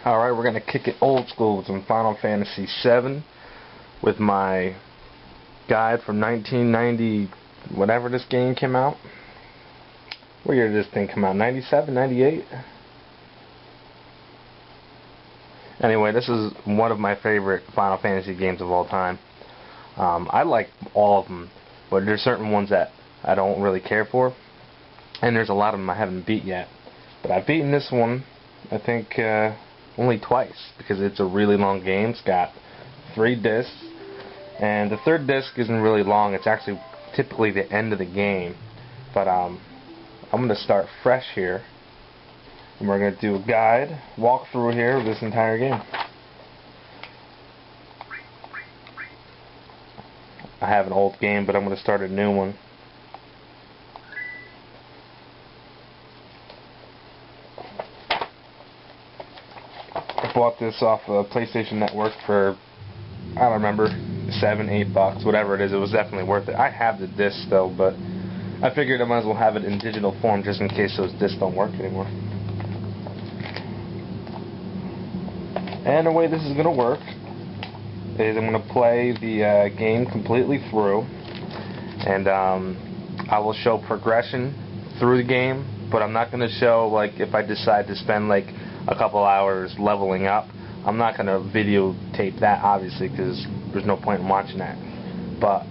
Alright, we're going to kick it old school with some Final Fantasy VII with my guide from 1990, whenever this game came out. What year did this thing come out? 97, 98? Anyway, this is one of my favorite Final Fantasy games of all time. I like all of them, but there's certain ones that I don't really care for, and there's a lot of them I haven't beat yet. But I've beaten this one, I think, only twice, because it's a really long game. It's got 3 discs, and the 3rd disc isn't really long. It's actually typically the end of the game. But I'm going to start fresh here, and we're going to do a guide walkthrough here of this entire game. I have an old game, but I'm going to start a new one. I bought this off of PlayStation Network for, I don't remember, $7, $8, whatever it is. It was definitely worth it. I have the disc though, but I figured I might as well have it in digital form just in case those discs don't work anymore. And the way this is going to work is I'm going to play the game completely through, and I will show progression through the game, but I'm not going to show, like, if I decide to spend like a couple hours leveling up. I'm not going to videotape that, obviously, because there's no point in watching that. But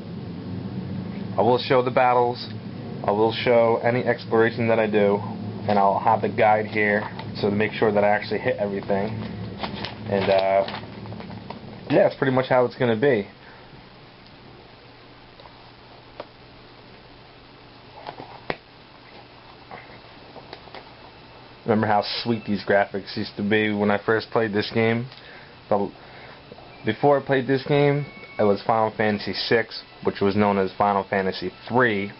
I will show the battles, I will show any exploration that I do, and I'll have the guide here so to make sure that I actually hit everything. And yeah, that's pretty much how it's going to be. Remember how sweet these graphics used to be when I first played this game? But before I played this game, it was Final Fantasy VI, which was known as Final Fantasy III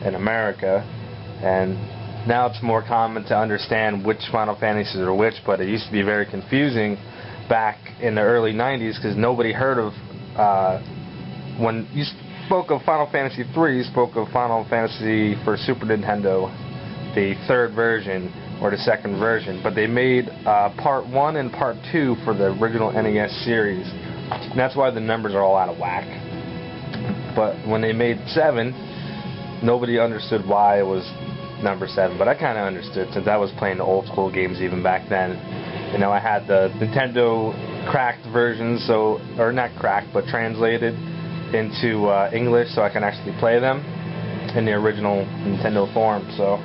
in America, and now it's more common to understand which Final Fantasies are which, but it used to be very confusing back in the early 90s because nobody heard of, when you spoke of Final Fantasy III, you spoke of Final Fantasy for Super Nintendo, the 3rd version, or the 2nd version, but they made Part 1 and Part 2 for the original NES series, and that's why the numbers are all out of whack. But when they made 7, nobody understood why it was number 7, but I kind of understood since I was playing the old school games even back then. You know, I had the Nintendo cracked version, so, or not cracked, but translated into English so I can actually play them in the original Nintendo form. So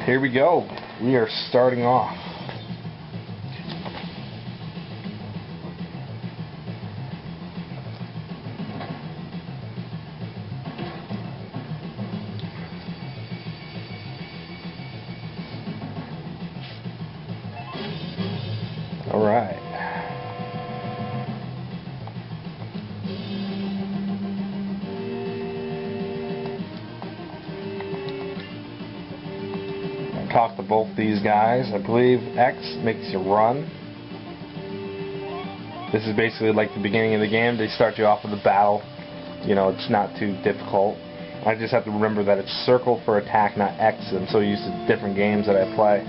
here we go. We are starting off. All right. Talk to both these guys. I believe X makes you run. This is basically like the beginning of the game. They start you off with a battle. You know, it's not too difficult. I just have to remember that it's circle for attack, not X. I'm so used to different games that I play.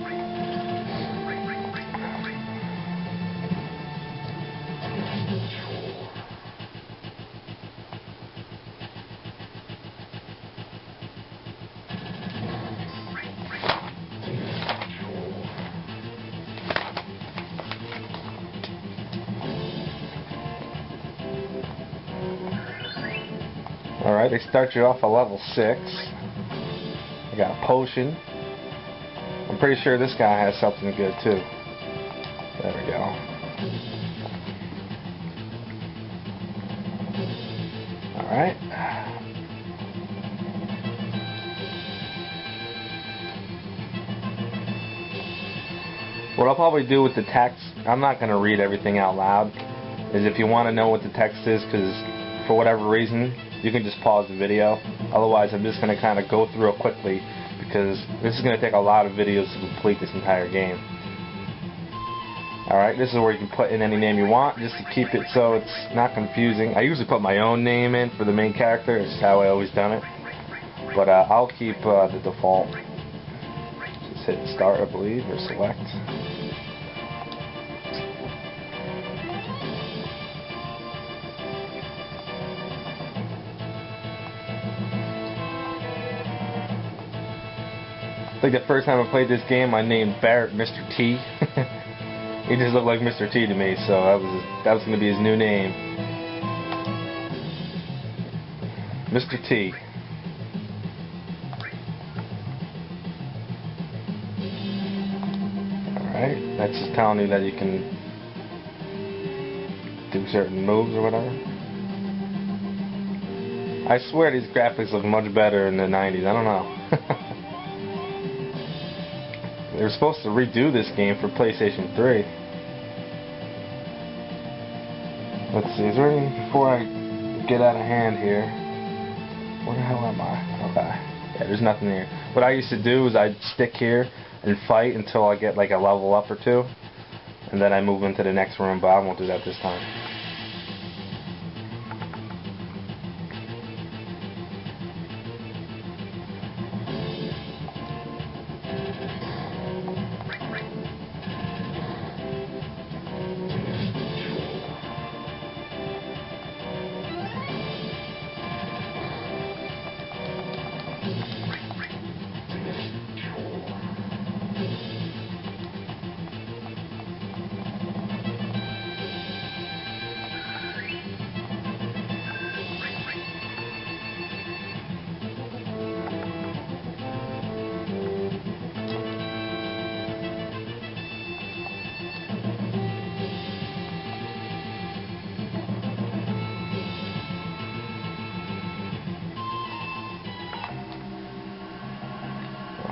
Alright, they start you off at level 6. I got a potion. I'm pretty sure this guy has something good too. There we go. Alright. What I'll probably do with the text, I'm not going to read everything out loud, is if you want to know what the text is, because for whatever reason, you can just pause the video. Otherwise, I'm just going to kind of go through it quickly because this is going to take a lot of videos to complete this entire game. Alright, this is where you can put in any name you want just to keep it so it's not confusing. I usually put my own name in for the main character. It's how I always done it. But I'll keep the default. just hit start, I believe, or select. I think the first time I played this game, I named Barrett Mr. T. He just looked like Mr. T to me, so that was going to be his new name. Mr. T. Alright, that's just telling you that you can do certain moves or whatever. I swear these graphics look much better in the 90s, I don't know. They were supposed to redo this game for PlayStation 3. Let's see, is there anything before I get out of hand here? Where the hell am I? Okay. Yeah, there's nothing here. What I used to do is I'd stick here and fight until I get like a level up or two. And then I move into the next room, but I won't do that this time.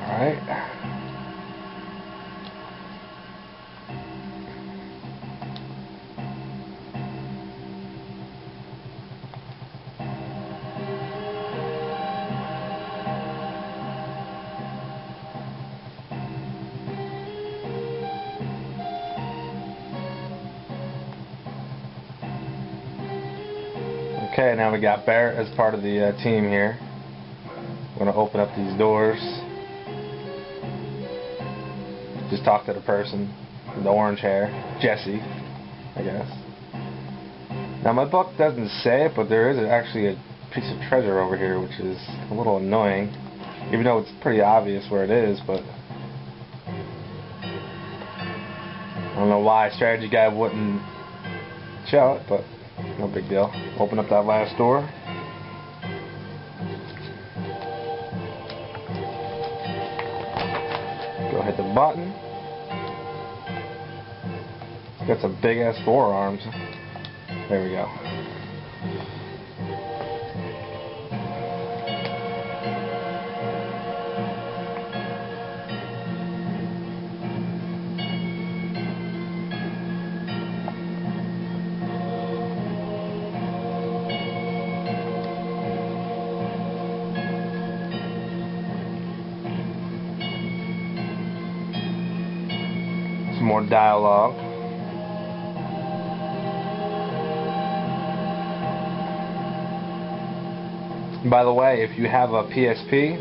Alright. Okay, now we got Barrett as part of the team here. I'm going to open up these doors. Just talk to the person with the orange hair, Jesse, I guess. Now my book doesn't say it, but there is actually a piece of treasure over here, which is a little annoying, even though it's pretty obvious where it is. But I don't know why a strategy guy wouldn't show it, but no big deal. Open up that last door. Go hit the button. It's got some big ass forearms. There we go. Some more dialogue. By the way, if you have a PSP,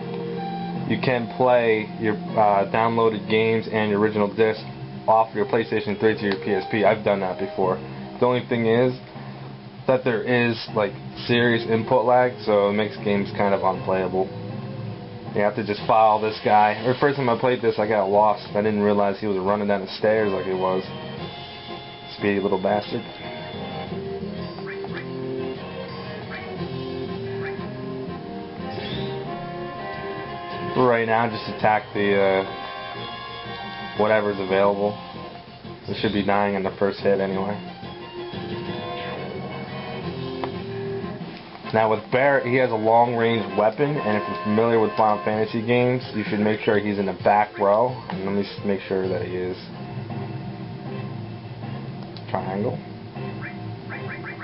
you can play your downloaded games and your original disc off your PlayStation 3 to your PSP. I've done that before. The only thing is that there is like serious input lag, so it makes games kind of unplayable. You have to just follow this guy. The first time I played this, I got lost. I didn't realize he was running down the stairs like he was. Speedy little bastard. Right now, just attack the whatever's available. It should be dying in the first hit anyway. Now with Barrett, he has a long-range weapon, and if you're familiar with Final Fantasy games, you should make sure he's in the back row. And let me make sure that he is. Triangle.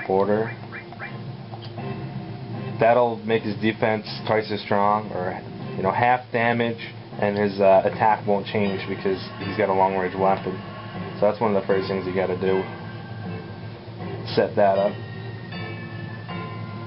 Border. That'll make his defense twice as strong, or half damage, and his attack won't change because he's got a long-range weapon. So that's one of the first things you got to do. Set that up.